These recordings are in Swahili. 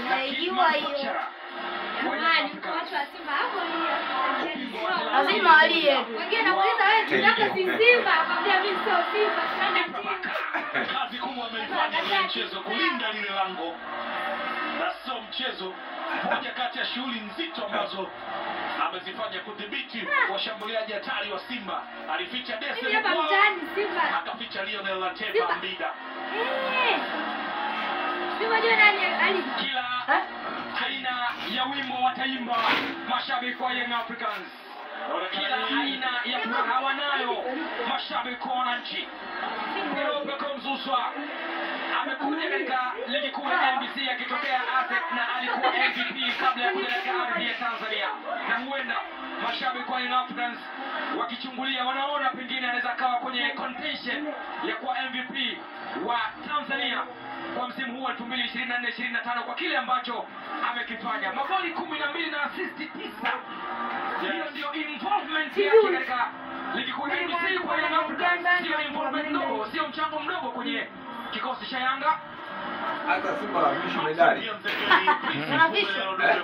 naijua hiyo. Jamani, kwa watu wa Simba hapo ni lazima walie tu. Wengine namuuliza wewe tunataka si Simba, akamwambia mimi sio Simba, sana timu. Kazi kubwa ameifanya kwenye mchezo kulinda lile lango. Na sio mchezo, moja kati ya shughuli nzito ambazo amezifanya kudhibiti washambuliaji hatari wa Simba. Alificha Dese hapa mtaani Simba. Akaficha Lionel Latepa Mbida. Simba jua nani ali kila aina ya wimbo wataimba mashabiki wa Young Africans. Kila aina ya furaha wanayo mashabiki wa wananchi. Ndio Mzuswa amekuja katika ligi kuu ya NBC akitokea Azek na alikuwa MVP kabla ya kuja katika ardhi ya Tanzania. Na huenda mashabiki wa Young Africans wakichungulia wanaona pengine anaweza kawa kwenye contention ya kuwa MVP wa Tanzania kwa msimu huu 2024-2025 kwa kile ambacho amekifanya. Magoli 12 na assist 9. Hiyo ndio involvement yake katika ligi kuu ya NBC kwa Young Africans. Sio involvement ndogo, sio mchango mdogo kwenye kikosi cha Yanga. Hata Simba wameshinda medali.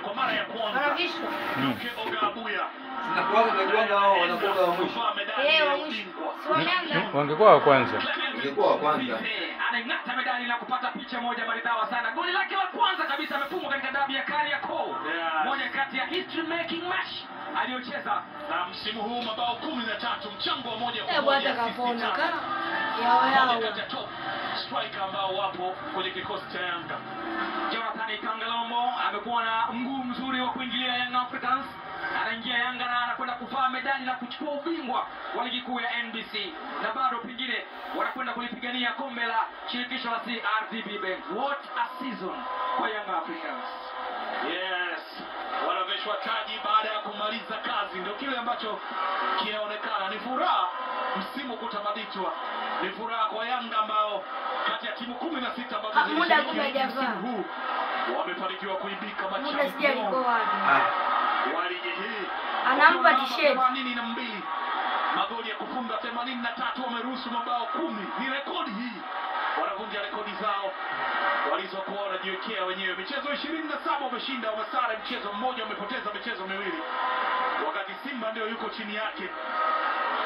Kwa mara ya kwanza. Mke Ogabuya. Na kwanza ndio wao wanakuwa wa mwisho. wa mwisho. Wangekuwa wa kwanza. Wangekuwa wa kwanza. Anaing'ata medali na kupata picha moja maridhawa sana. Goli lake la kwanza kabisa amefungwa katika dabi ya Kariakoo. Moja kati ya history making match aliyocheza na msimu huu mabao 13, mchango wa moja kwa moja. Kapona kama yao striker ambao wapo kwenye kikosi cha Yanga. Jonathan Kangalombo amekuwa na mguu mzuri wa kuingilia Young Africans. Anaingia Yanga na anakwenda kuvaa medali na kuchukua ubingwa wa ligi kuu ya NBC. Na bado pengine wanakwenda kulipigania kombe la shirikisho la CRDB Bank. What a season kwa Young Africans. Yes. Wanaveshwa taji baada ya kumaliza kazi. Ndio kile ambacho kinaonekana. Ni furaha msimu kutamadishwa. Ni furaha kwa Yanga ambao kati ya timu 16 ambazo zilishiriki msimu huu wamefanikiwa kuibika machampion wa ligi hii. Anampa t-shirt 82 magoli ya kufunga 83, wameruhusu mabao 10. Ni rekodi hii, wanavunja rekodi zao walizokuwa wanajiwekea wenyewe. Michezo 27 wameshinda, wamesare mchezo mmoja, wamepoteza michezo miwili, wakati Simba ndio yuko chini yake.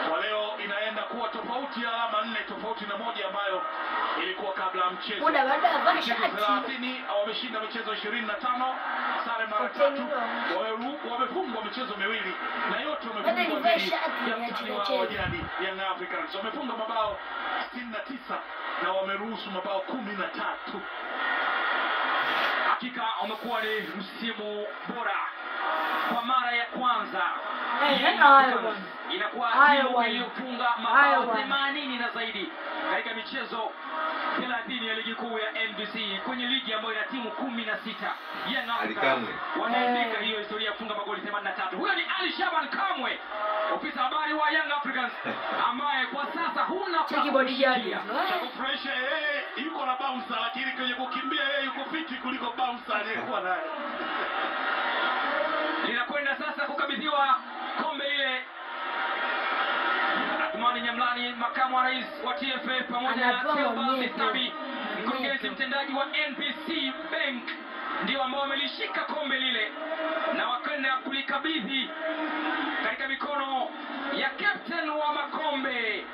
Kwa leo inaenda kuwa tofauti, alama 4 tofauti na moja ambayo ilikuwa kabla ya mchezo. Muda baada ya michezo 30 wameshinda michezo 25, sare mara 3, wamefungwa michezo miwili na yote wamefungwa dhidi ya mtani wao wa jadi Young Africans. Wamefunga mabao 69 na wameruhusu mabao 13. Hakika umekuwa ni msimu bora kwa mara ya kwanza. Inakuwa timu iliyofunga mabao 80 na zaidi katika michezo 30 ya ligi kuu ya NBC kwenye ligi ambayo ina timu 16. Young Africans wanaandika hiyo historia ya kufunga magoli 83. Huyo ni Ali Shaban Kamwe, ofisa habari wa Young Africans, ambaye kwa sasa huna kibodi gani. Kufurahisha yeye yuko na bouncer, lakini kwenye kukimbia yeye yuko fiti kuliko bouncer aliyekuwa naye. Linakwenda sasa kukabidhiwa kombe ile. Athmani Nyamlani, makamu wa rais wa TFF, pamoja na Selba Mitabi, mkurugenzi mtendaji wa NBC Bank, ndio ambao wamelishika kombe lile na wakaenda kulikabidhi katika mikono ya captain wa makombe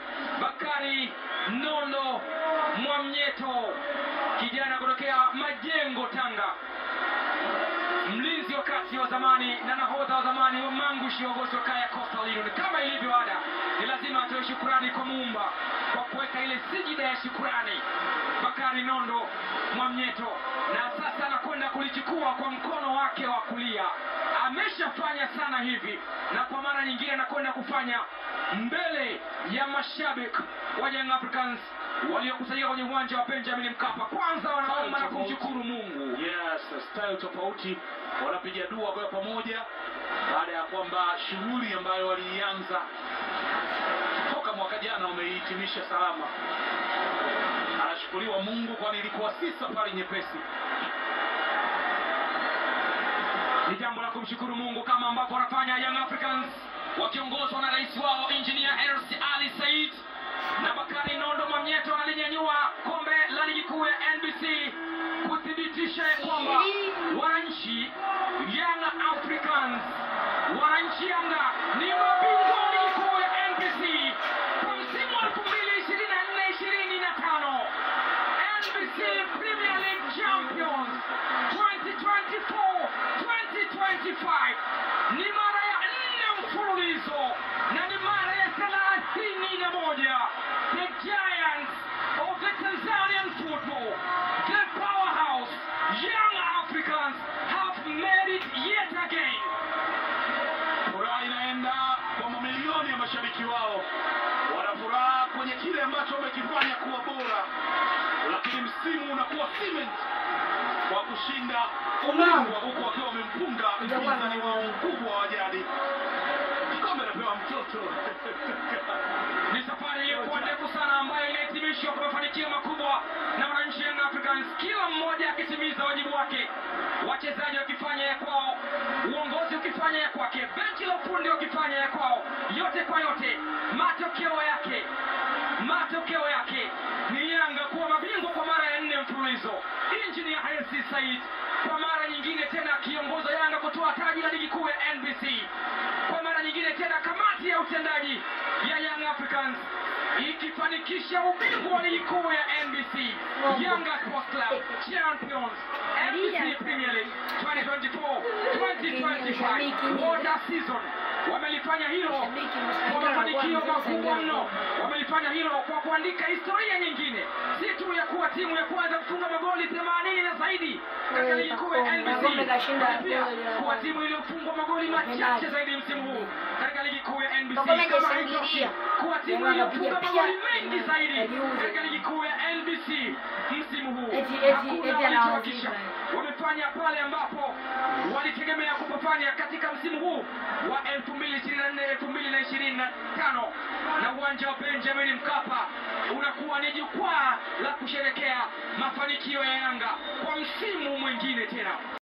Bakari Nondo Mwamnyeto, kijana kutokea Majengo, Tanga, mlinzi wakati wa zamani na nahodha wa zamani wa Mangushi wa Gosi wa Kaya Coastal Union. Kama ilivyo ada, ni lazima atoe shukrani kwa Muumba kwa kuweka ile sijida ya shukrani. Bakari Nondo Mwamnyeto, na sasa anakwenda kulichukua kwa mkono wake wa kulia. Ameshafanya sana hivi na kwa mara nyingine anakwenda kufanya mbele ya mashabiki wa Young Africans waliokusanyika kwenye uwanja wa Benjamin Mkapa. Kwanza wanaomba na kumshukuru Mungu. Yes, style tofauti, wanapiga dua kwa pamoja baada ya kwamba shughuli ambayo walianza toka mwaka jana wamehitimisha salama. Anashukuriwa Mungu, kwani ilikuwa si safari nyepesi. Ni jambo la kumshukuru Mungu kama ambavyo wanafanya Young Africans wakiongozwa na rais wao Engineer Hersi Ali Said, na Bakari Nondo Mwamnyeto analinyanyua kombe la ligi kuu ya NBC kuthibitisha kwamba wananchi Young Africans. Wananchi Yanga ni mabingwa wa ligi kuu ya NBC kwa msimu wa 2024-2025. NBC Premier League Champions 2024-2025 ni mara ya 4 mfululizo na ni mara ya 31. The Giants of the Tanzanian football, the powerhouse Young Africans have made it yet again. Furaha inaenda kwa mamilioni ya mashabiki wao. Wanafuraha kwenye kile ambacho wamekifanya kuwa bora, lakini msimu unakuwa cement kwa kushinda ubingwa, huku wakiwa wamempunga mpinzani wao mkubwa wa jadi. Kikombe anapewa mtoto. Ni safari iliyokuwa ndefu sana ambayo inahitimishwa kwa mafanikio makubwa na wananchi Young Africans, kila mmoja akitimiza wajibu wake, wachezaji wakifanya ya kwao, uongozi ukifanya ya kwake, benchi la ufundi wakifanya ya kwao. Yote kwa yote, matokeo yake ni Yanga kuwa mabingwa kwa mara ya 4 mfululizo. Engineer Hersi Said kwa mara nyingine tena akiongoza Yanga kutoa taji la ligi kuu ya NBC. Kwa mara nyingine tena kamati ya utendaji ya Young Africans ikifanikisha ubingwa wa ligi kuu ya NBC. Yanga Sports Club Champions NBC Premier League 2024-2025. What a season! Wamelifanya hilo kwa mafanikio makubwa mno. Wamelifanya hilo kwa kuandika historia nyingine, si tu ya kuwa timu ya kwanza kufunga magoli 80 na zaidi katika ligi kuu ya NBC, pia kuwa timu iliyofungwa magoli machache zaidi msimu huu katika ligi kuu ya NBC, kama haitoshi kuwa timu iliyofunga magoli mengi zaidi katika ligi kuu ya NBC msimu huu. Wamefanya pale ambapo walitegemea kupofanya katika msimu huu wa 2024-2025, na uwanja wa Benjamin Mkapa unakuwa ni jukwaa la kusherekea mafanikio ya Yanga kwa msimu mwingine tena.